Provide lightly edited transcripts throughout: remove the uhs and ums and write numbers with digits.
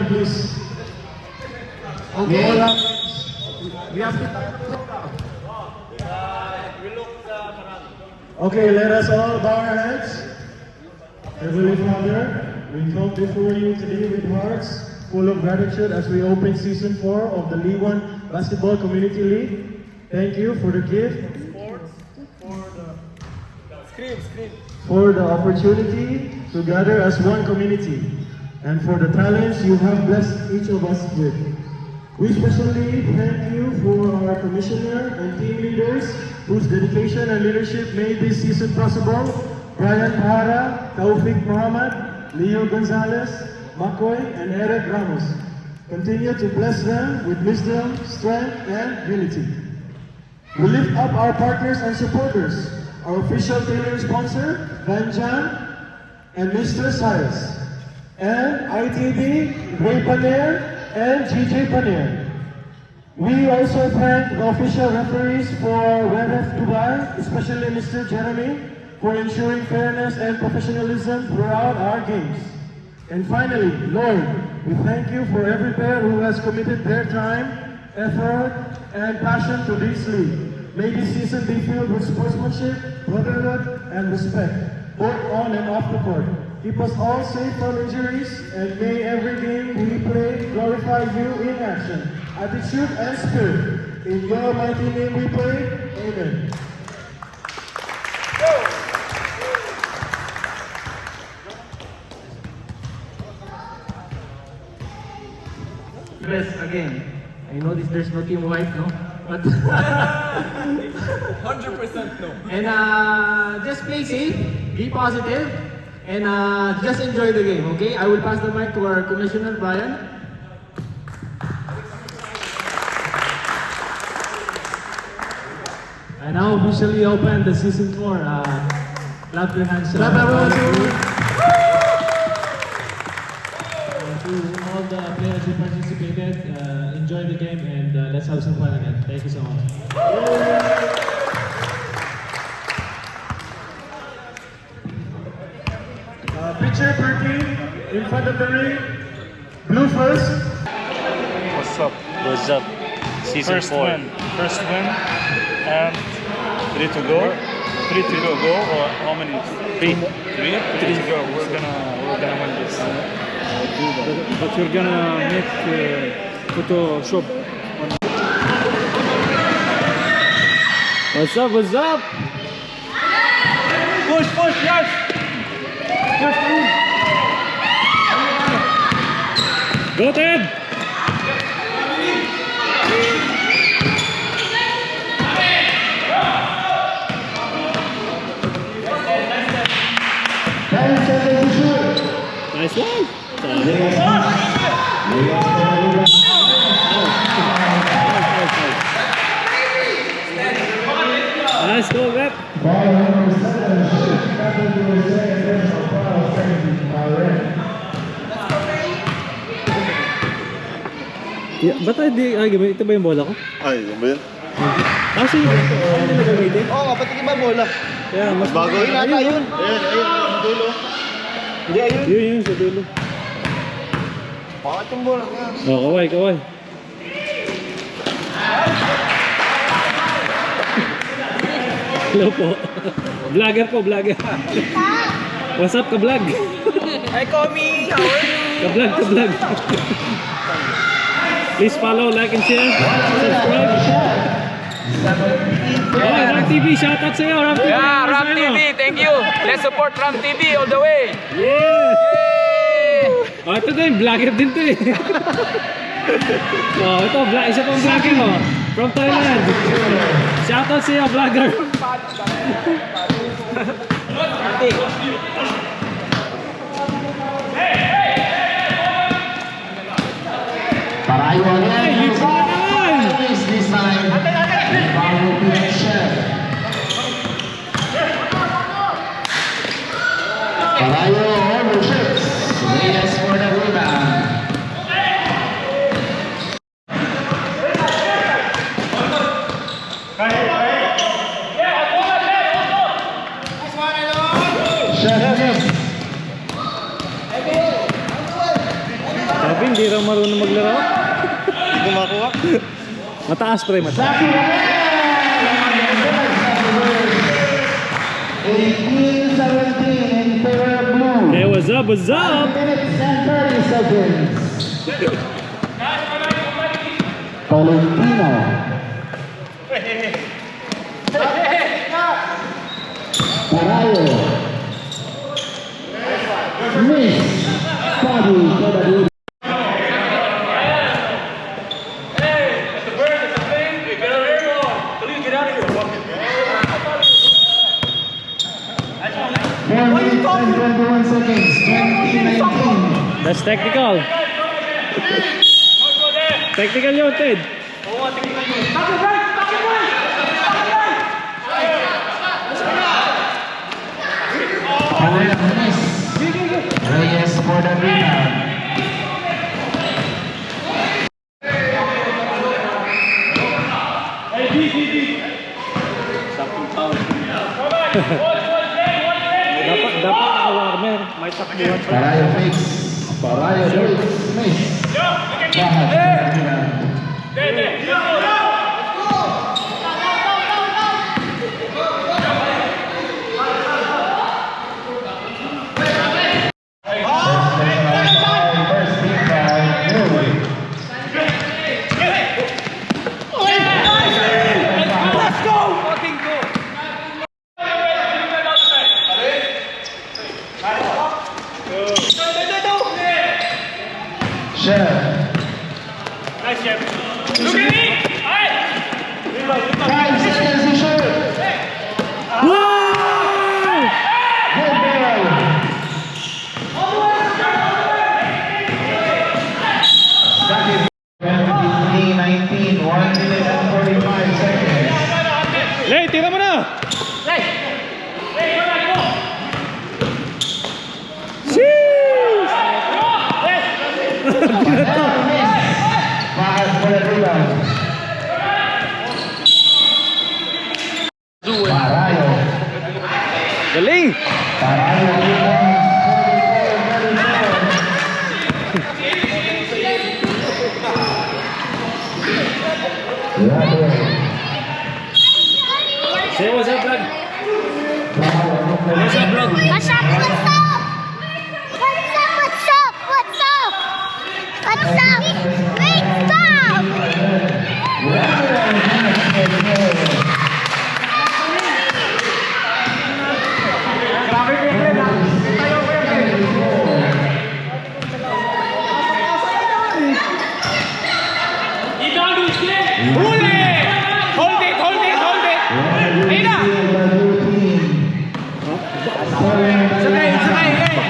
time, please. Okay. We have the time. Okay, let us all bow our heads. Heavenly Father, we come before you today with hearts full of gratitude as we open season 4 of the League 1 Basketball Community League. Thank you for the gift, for the opportunity to gather as one community, and for the talents you have blessed each of us with. We especially thank you for our commissioner and team leaders whose dedication and leadership made this season possible. Brian Hara, Taufik Muhammad, Leo Gonzalez, Makoy, and Eric Ramos. Continue to bless them with wisdom, strength, and unity. We lift up our partners and supporters, our official tailoring sponsor, Van Jan and Mr. Cyrus, and ITD, Ray Paner, and GJ Paner. We also thank the official referees for WRF Dubai, especially Mr. Jeremy, for ensuring fairness and professionalism throughout our games. And finally, Lord, we thank you for every player who has committed their time, effort, and passion to this league. May this season be filled with sportsmanship, brotherhood, and respect, both on and off the court. Keep us all safe from injuries, and may every game we play glorify you in action, attitude, and spirit. In your mighty name we pray, amen. Yes, again, I noticed there's no team white, no? But 100% no. and just play safe, be positive, and just enjoy the game, okay? I will pass the mic to our Commissioner, Brian. I now officially open the season 4. Clap your hands. Clap everyone. To all the players who participated, enjoy the game and let's have some fun again. Thank you so much. Picture per team in front of the ring. Blue first. What's up? What's up? Season 4. First win, and 3 to go. 3 to go, or how many? 3. 3 to go. We're gonna win this. But you're gonna make Photoshop. What's up? What's up? Push, yes! Go Ted! Nice one! Nice go, Rep! Yeah, ba't di gamit? Ito ba yung bola ko? Ay, yun ba yun? Kasi hindi na gamitin. Oo nga, pati iba bola. Kaya mas Bago yun. Ayun, ayun. Ayun, sa dulo. Hindi, ayun. yun sa dulo. Bakit yung bola? Oh, kaway. Hello po. Vlogger po, vlogger. What's up, ka-vlog? Hi, Komi! How are you? Ka-vlog. Please follow, like, and share. Subscribe. Oh, Ram TV, shoutout sa'yo, Ram TV. Yeah, Ram TV, thank you. Let's support Ram TV all the way. Yeah! Oh, ito din, vlogger din to eh. Oh, ito, isa pang vlogger oh. From Thailand. Shoutout sa'yo, vlogger. Parayo again. Hey, libre na naman. This time. Bago connection. Parayo overshoots. Reyes for the rebound. Sabi, hindi Bihirang marunong maglaro. Hindi ko makuha. Mataas pre, mataas. 18-17 in favor of blue. Hey, what's up, what's up? 5 minutes and 30 seconds. Valentino. Parayo. Miss. Bobby for the blue. And 21 seconds, 2019. That's technical. Technical yun, Ted. Reyes for the rebound. Dapat naka-warmer. May takbuhan pa. Parayo fix. Parayo fix. Miss. Bahat. First team foul. Chef. Nice, Chef. 5 seconds to shoot. Wow! Good ball. Second. 23-19, 1 minute and 45 seconds. Lay, tira mo na! Bahat for the rebound. Parayo. Galing! Parayo. 2 points. Say what's up, vlog? What's up, vlog? What's up? What's up? What's up? What's up? What's up? What's up? Great job!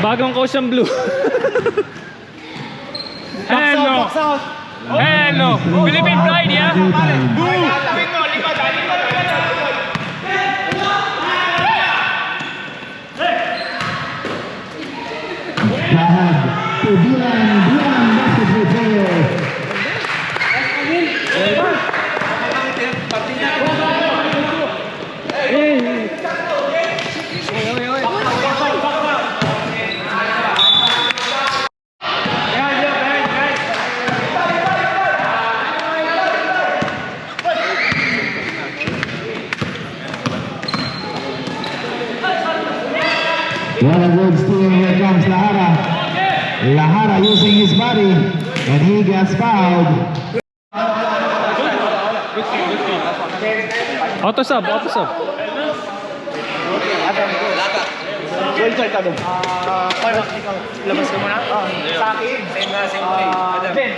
Bagong Ocean Blue. Hello. Hello. Philippine Pride, yeah? Bahat. Bilang basketball player. What a good steal, here comes Lahara. Lahara using his body, and he gets fouled. Auto sub, auto sub. Labas ka muna. Sa akin. Same na, same play. Glenn.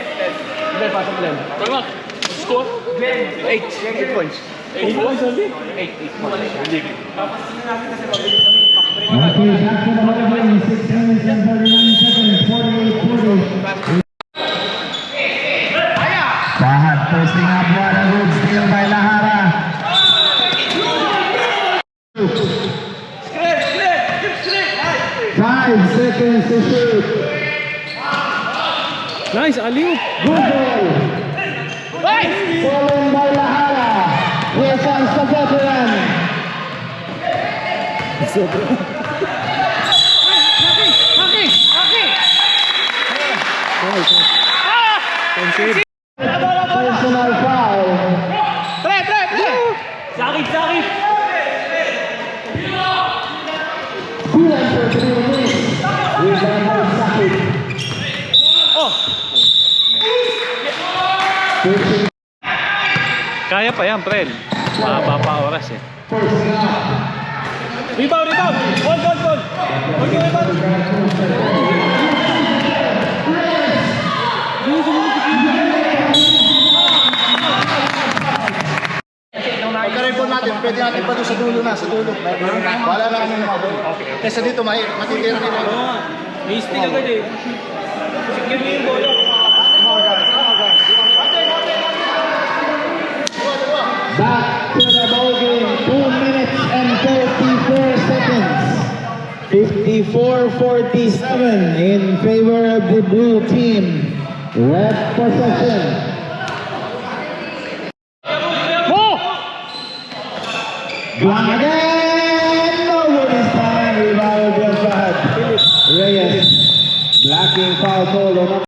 Glenn, pasok Glenn. Kalmak. Score? Glenn. 8 points. 8 points only? 8 points. Okay, back to the ball 6 minutes and 39 seconds, 48-40. Bahat posting up, what a good steal by Lahara. 5 seconds to shoot. Nice, Aliu. Good ball. Fallen by Lahara. Here comes the veteran. Personal foul. Sakit, sakit! Kulang for 3 minutes. Rebound by Sakit. Kaya pa yan, Fred. Mahaba pa oras eh. Rebound, rebound! Hold, hold, hold! Hold yung rebound! Pagka-report natin, pwede natin pa doon sa dulo na, sa dulo. Wala na kami mga kesa dito, matitira nila. May stick agad eh. Secure mo yung bola. Back to the ball game. 2 minutes and 34 seconds. 54-47 in favor of the blue team. Red possession. Blank again. Nobody's time. Rebound just bad. Reyes. Blocking foul call on.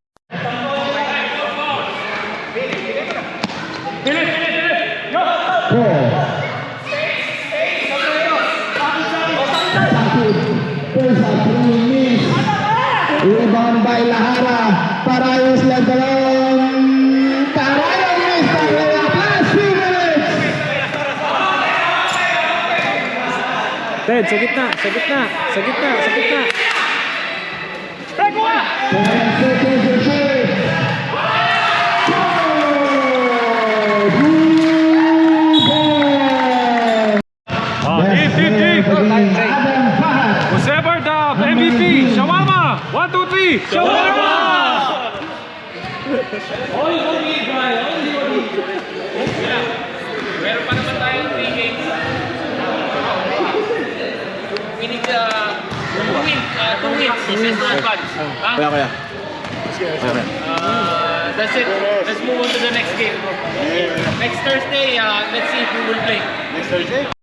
Rebound by Lahara. Parayos left alone. Parayos missed the layup. Last 2 minutes. Ted, sa gitna, sa gitna, sa gitna, sa gitna. 7 seconds to shoot. Deep. Adam Fahad. Whoever the MVP, Shawarma! 1, 2, 3, Shawarma! Only one lead, Brian. Only one lead. Meron pa naman tayong 3 games. We need 2 wins. This is not bad. Kaya. That's it. Let's move on to the next game. Next Thursday, let's see if we will play. Next Thursday?